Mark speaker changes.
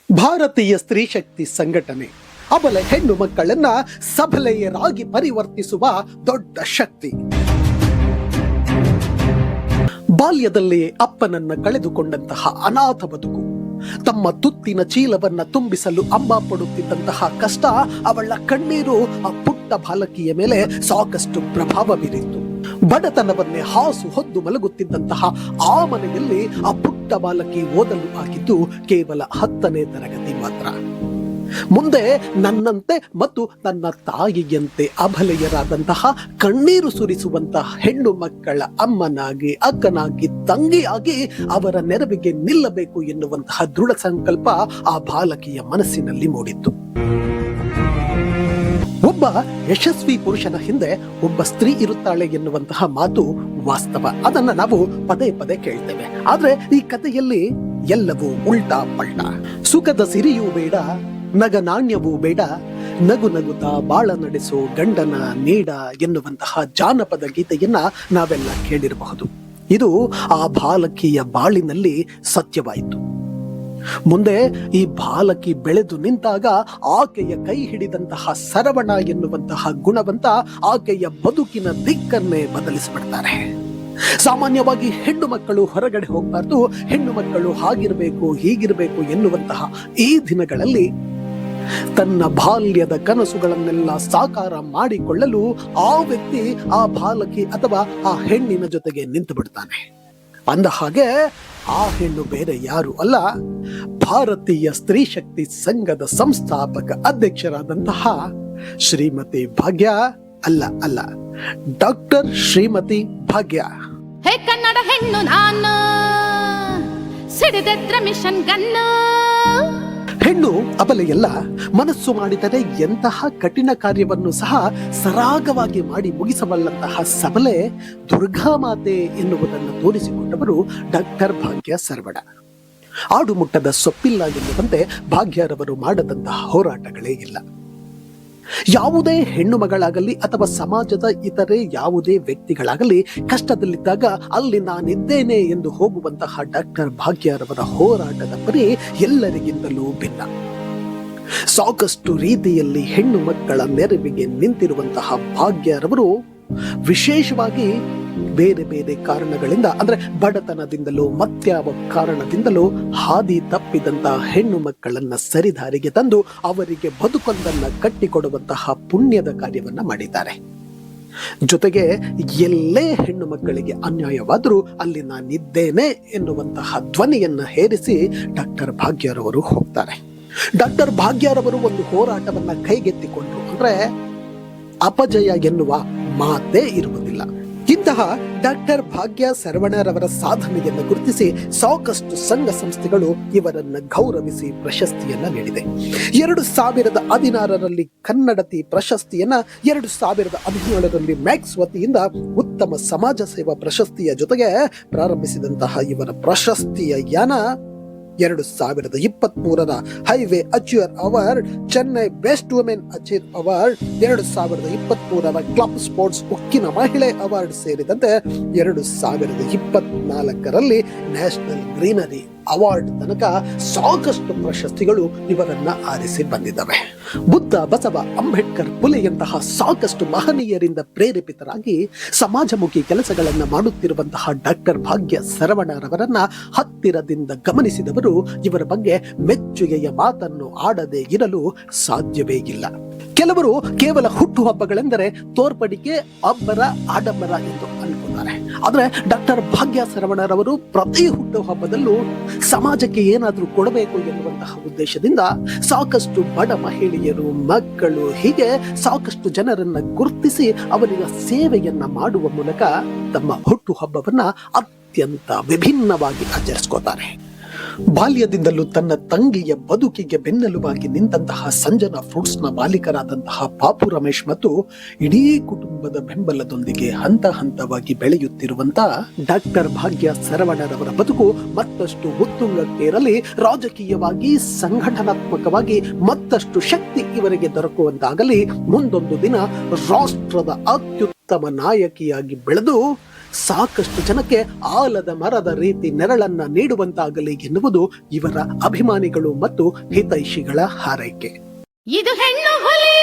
Speaker 1: ಭಾರತೀಯ ಸ್ತ್ರೀ ಶಕ್ತಿ ಸಂಘಟನೆ ಅಬಲ ಹೆಣ್ಣು ಮಕ್ಕಳನ್ನ ಸಬಲೆಯರಾಗಿ ಪರಿವರ್ತಿಸುವ ದೊಡ್ಡ ಶಕ್ತಿ. ಬಾಲ್ಯದಲ್ಲಿ ಅಪ್ಪನನ್ನ ಕಳೆದುಕೊಂಡಂತಹ ಅನಾಥ ಬದುಕು, ತಮ್ಮ ತುತ್ತಿನ ಚೀಲವನ್ನ ತುಂಬಿಸಲು ಅಮ್ಮ ಪಡುತ್ತಿದ್ದಂತಹ ಕಷ್ಟ, ಅವಳ ಕಣ್ಣೀರು ಆ ಪುಟ್ಟ ಬಾಲಕಿಯ ಮೇಲೆ ಸಾಕಷ್ಟು ಪ್ರಭಾವ ಬೀರಿತ್ತು. ಬಡತನವನ್ನೇ ಹಾಸು ಹೊದ್ದು ಮಲಗುತ್ತಿದ್ದಂತಹ ಆ ಮನೆಯಲ್ಲಿ ಆ ಪುಟ್ಟ ಬಾಲಕಿ ಓದಲು ಆಗಿದ್ದು ಕೇವಲ 10ನೇ ತರಗತಿ ಮಾತ್ರ. ಮುಂದೆ ನನ್ನಂತೆ ಮತ್ತು ನನ್ನ ತಾಯಿಯಂತೆ ಅಬಲೆಯರಾದಂತಹ ಕಣ್ಣೀರು ಸುರಿಸುವಂತಹ ಹೆಣ್ಣು ಮಕ್ಕಳ ಅಮ್ಮನಾಗಿ, ಅಕ್ಕನಾಗಿ, ತಂಗಿಯಾಗಿ ಅವರ ನೆರವಿಗೆ ನಿಲ್ಲಬೇಕು ಎನ್ನುವಂತಹ ದೃಢ ಸಂಕಲ್ಪ ಆ ಬಾಲಕಿಯ ಮನಸ್ಸಿನಲ್ಲಿ ಮೂಡಿತ್ತು. ಒಬ್ಬ ಯಶಸ್ವಿ ಪುರುಷನ ಹಿಂದೆ ಒಬ್ಬ ಸ್ತ್ರೀ ಇರುತ್ತಾಳೆ ಎನ್ನುವಂತಹ ಮಾತು ವಾಸ್ತವ. ಅದನ್ನ ನಾವು ಪದೇ ಪದೇ ಕೇಳ್ತೇವೆ. ಆದ್ರೆ ಈ ಕಥೆಯಲ್ಲಿ ಎಲ್ಲವೂ ಉಲ್ಟಾ ಪಲ್ಟಾ. ಸುಖದ ಸಿರಿಯೂ ಬೇಡ, ನಗ ನಾಣ್ಯವೂ ಬೇಡ, ನಗು ನಗುತ್ತಾ ಬಾಳ ನಡೆಸೋ ಗಂಡನ ನೀಡ ಎನ್ನುವಂತಹ ಜಾನಪದ ಗೀತೆಯನ್ನ ನಾವೆಲ್ಲ ಕೇಳಿರಬಹುದು. ಇದು ಆ ಬಾಲಕಿಯ ಬಾಳಿನಲ್ಲಿ ಸತ್ಯವಾಯಿತು. ಮುಂದೆ ಈ ಬಾಲಕಿ ಬೆಳೆದು ನಿಂತಾಗ ಆಕೆಯ ಕೈ ಹಿಡಿದಂತಹ ಸರವಣ ಎನ್ನುವಂತಹ ಗುಣವಂತ ಆಕೆಯ ಬದುಕಿನ ದಿಕ್ಕನ್ನೇ ಬದಲಿಸಿಬಿಡ್ತಾರೆ. ಸಾಮಾನ್ಯವಾಗಿ ಹೆಣ್ಣು ಮಕ್ಕಳು ಹೊರಗಡೆ ಹೋಗಬಾರ್ದು, ಹೆಣ್ಣು ಮಕ್ಕಳು ಹಾಗಿರಬೇಕು ಹೀಗಿರಬೇಕು ಎನ್ನುವಂತಹ ಈ ದಿನಗಳಲ್ಲಿ ತನ್ನ ಬಾಲ್ಯದ ಕನಸುಗಳನ್ನೆಲ್ಲ ಸಾಕಾರ ಮಾಡಿಕೊಳ್ಳಲು ಆ ವ್ಯಕ್ತಿ ಆ ಬಾಲಕಿ ಅಥವಾ ಆ ಹೆಣ್ಣಿನ ಜೊತೆಗೆ ನಿಂತು ಬಿಡ್ತಾನೆ. ಅಂದ ಹಾಗೆ ಆ ಹೆಣ್ಣು ಬೇರೆ ಯಾರು ಅಲ್ಲ, ಭಾರತೀಯ ಸ್ತ್ರೀ ಶಕ್ತಿ ಸಂಘದ ಸಂಸ್ಥಾಪಕ ಅಧ್ಯಕ್ಷರಾದಂತಹ ಶ್ರೀಮತಿ ಭಾಗ್ಯ. ಅಲ್ಲ ಡಾಕ್ಟರ್ ಶ್ರೀಮತಿ ಭಾಗ್ಯ.
Speaker 2: ಹೇ ಕನ್ನಡ ಹೆಣ್ಣು ನಾನು, ಸಿಡಿದೆದ್ರ ಮಿಷನ್ ಗನ್ನು.
Speaker 1: ಹೆಣ್ಣು ಅಬಲೆಯಲ್ಲ, ಮನಸ್ಸು ಮಾಡಿದರೆ ಎಂತಹ ಕಠಿಣ ಕಾರ್ಯವನ್ನು ಸಹ ಸರಾಗವಾಗಿ ಮಾಡಿ ಮುಗಿಸಬಲ್ಲಂತಹ ಸಬಲೆ ದುರ್ಗಾ ಮಾತೆ ಎನ್ನುವುದನ್ನು ತೋರಿಸಿಕೊಂಡವರು ಡಾಕ್ಟರ್ ಭಾಗ್ಯ ಸರವಣ. ಆಡು ಮುಟ್ಟದ ಸೊಪ್ಪಿಲ್ಲ ಎನ್ನುವಂತೆ ಭಾಗ್ಯರವರು ಮಾಡದಂತಹ ಹೋರಾಟಗಳೇ ಇಲ್ಲ. ಯಾವುದೇ ಹೆಣ್ಣು ಮಗಳಾಗಲಿ ಅಥವಾ ಸಮಾಜದ ಇತರೆ ಯಾವುದೇ ವ್ಯಕ್ತಿಗಳಾಗಲಿ ಕಷ್ಟದಲ್ಲಿದ್ದಾಗ ಅಲ್ಲಿ ನಾನಿದ್ದೇನೆ ಎಂದು ಹೋಗುವಂತಹ ಡಾಕ್ಟರ್ ಭಾಗ್ಯರವರ ಹೋರಾಟದ ಪರಿ ಎಲ್ಲರಿಗಿಂತಲೂ ಭಿನ್ನ. ಸಾಕಷ್ಟು ರೀತಿಯಲ್ಲಿ ಹೆಣ್ಣು ಮಕ್ಕಳ ನೆರವಿಗೆ ನಿಂತಿರುವಂತಹ ಭಾಗ್ಯರವರು ವಿಶೇಷವಾಗಿ ಬೇರೆ ಬೇರೆ ಕಾರಣಗಳಿಂದ, ಅಂದ್ರೆ ಬಡತನದಿಂದಲೋ ಮತ್ಯಾವ ಕಾರಣದಿಂದಲೋ ಹಾದಿ ತಪ್ಪಿದಂತಹ ಹೆಣ್ಣು ಮಕ್ಕಳನ್ನ ಸರಿದಾರಿಗೆ ತಂದು ಅವರಿಗೆ ಬದುಕೊಂದನ್ನ ಕಟ್ಟಿಕೊಡುವಂತಹ ಪುಣ್ಯದ ಕಾರ್ಯವನ್ನ ಮಾಡಿದ್ದಾರೆ. ಜೊತೆಗೆ ಎಲ್ಲೇ ಹೆಣ್ಣು ಮಕ್ಕಳಿಗೆ ಅನ್ಯಾಯವಾದರೂ ಅಲ್ಲಿ ನಾನಿದ್ದೇನೆ ಎನ್ನುವಂತಹ ಧ್ವನಿಯನ್ನ ಹೇರಿಸಿ ಡಾಕ್ಟರ್ ಭಾಗ್ಯರವರು ಹೋಗ್ತಾರೆ. ಡಾಕ್ಟರ್ ಭಾಗ್ಯರವರು ಒಂದು ಹೋರಾಟವನ್ನ ಕೈಗೆತ್ತಿಕೊಂಡ್ರು ಅಂದ್ರೆ ಅಪಜಯ ಎನ್ನುವ ಮಾತೇ ಇರುವುದಿಲ್ಲ. ಇಂತಹ ಡಾಕ್ಟರ್ ಭಾಗ್ಯ ಸರವಣರವರ ಸಾಧನೆಯನ್ನು ಗುರುತಿಸಿ ಸಾಕಷ್ಟು ಸಂಘ ಸಂಸ್ಥೆಗಳು ಇವರನ್ನ ಗೌರವಿಸಿ ಪ್ರಶಸ್ತಿಯನ್ನ ನೀಡಿದೆ. 2016ರಲ್ಲಿ ಕನ್ನಡತಿ ಪ್ರಶಸ್ತಿಯನ್ನ, 2017ರಲ್ಲಿ ಮ್ಯಾಕ್ಸ್ ವತಿಯಿಂದ ಉತ್ತಮ ಸಮಾಜ ಸೇವಾ ಪ್ರಶಸ್ತಿಯ ಜೊತೆಗೆ ಪ್ರಾರಂಭಿಸಿದಂತಹ ಇವರ ಪ್ರಶಸ್ತಿಯ ಯಾನ 2023ರ highway achiever award, Chennai best women achieve award, 2023ರ ಕ್ಲಬ್ ಸ್ಪೋರ್ಟ್ಸ್ ಉಕ್ಕಿನ ಮಹಿಳೆ ಅವಾರ್ಡ್ ಸೇರಿದಂತೆ 2024ರಲ್ಲಿ ನ್ಯಾಷನಲ್ ಗ್ರೀನರಿ ಅವಾರ್ಡ್ ತನಕ ಸಾಕಷ್ಟು ಪ್ರಶಸ್ತಿಗಳು ಇವರನ್ನ ಆರಿಸಿ ಬಂದಿದ್ದಾವೆ. ಬುದ್ಧ, ಬಸವ, ಅಂಬೇಡ್ಕರ್, ಪುಲೆಯಂತಹ ಸಾಕಷ್ಟು ಮಹನೀಯರಿಂದ ಪ್ರೇರೇಪಿತರಾಗಿ ಸಮಾಜಮುಖಿ ಕೆಲಸಗಳನ್ನ ಮಾಡುತ್ತಿರುವಂತಹ ಡಾಕ್ಟರ್ ಭಾಗ್ಯ ಸರವಣರವರನ್ನ ಹತ್ತಿರದಿಂದ ಗಮನಿಸಿದವರು ಇವರ ಬಗ್ಗೆ ಮೆಚ್ಚುಗೆಯ ಮಾತನ್ನು ಆಡದೆ ಇರಲು ಸಾಧ್ಯವೇ ಇಲ್ಲ. ಕೆಲವರು ಕೇವಲ ಹುಟ್ಟುಹಬ್ಬಗಳೆಂದರೆ ತೋರ್ಪಡಿಕೆ, ಅಬ್ಬರ, ಆಡಂಬರ ಎಂದು ಅನ್ಕೋತಾರೆ. ಆದ್ರೆ ಡಾಕ್ಟರ್ ಭಾಗ್ಯ ಸರವಣರವರು ಪ್ರತಿ ಹುಟ್ಟುಹಬ್ಬದಲ್ಲೂ ಸಮಾಜಕ್ಕೆ ಏನಾದ್ರೂ ಕೊಡಬೇಕು ಎನ್ನುವಂತಹ ಉದ್ದೇಶದಿಂದ ಸಾಕಷ್ಟು ಬಡ ಮಹಿಳೆಯರು, ಮಕ್ಕಳು, ಹೀಗೆ ಸಾಕಷ್ಟು ಜನರನ್ನ ಗುರುತಿಸಿ ಅವರಿಗೆ ಸೇವೆಯನ್ನ ಮಾಡುವ ಮೂಲಕ ತಮ್ಮ ಹುಟ್ಟುಹಬ್ಬವನ್ನ ಅತ್ಯಂತ ವಿಭಿನ್ನವಾಗಿ ಆಚರಿಸ್ಕೋತಾರೆ. ಬಾಲ್ಯದಿಂದಲೂ ತನ್ನ ತಂಗಿಯ ಬದುಕಿಗೆ ಬೆನ್ನೆಲುಬಾಗಿ ನಿಂತಹ ಸಂಜನಾ ಫ್ರೂಟ್ಸ್ನ ಮಾಲೀಕರಾದಂತಹ ಪಾಪು ರಮೇಶ್ ಮತ್ತು ಇಡೀ ಕುಟುಂಬದ ಬೆಂಬಲದೊಂದಿಗೆ ಹಂತ ಹಂತವಾಗಿ ಬೆಳೆಯುತ್ತಿರುವಂತಹ ಡಾಕ್ಟರ್ ಭಾಗ್ಯ ಸರವಣರವರ ಬದುಕು ಮತ್ತಷ್ಟು ಉತ್ತುಂಗಕ್ಕೇರಲಿ, ರಾಜಕೀಯವಾಗಿ ಸಂಘಟನಾತ್ಮಕವಾಗಿ ಮತ್ತಷ್ಟು ಶಕ್ತಿ ಇವರಿಗೆ ದೊರಕುವಂತಾಗಲಿ, ಮುಂದೊಂದು ದಿನ ರಾಷ್ಟ್ರದ ಅತ್ಯುತ್ತಮ ಉತ್ತಮ ನಾಯಕಿಯಾಗಿ ಬೆಳೆದು ಸಾಕಷ್ಟು ಜನಕ್ಕೆ ಆಲದ ಮರದ ರೀತಿ ನೆರಳನ್ನ ನೀಡುವಂತಾಗಲಿ ಎನ್ನುವುದು ಇವರ ಅಭಿಮಾನಿಗಳು ಮತ್ತು ಹಿತೈಷಿಗಳ ಹಾರೈಕೆ.
Speaker 2: ಇದು ಹೆಣ್ಣು ಹುಲಿ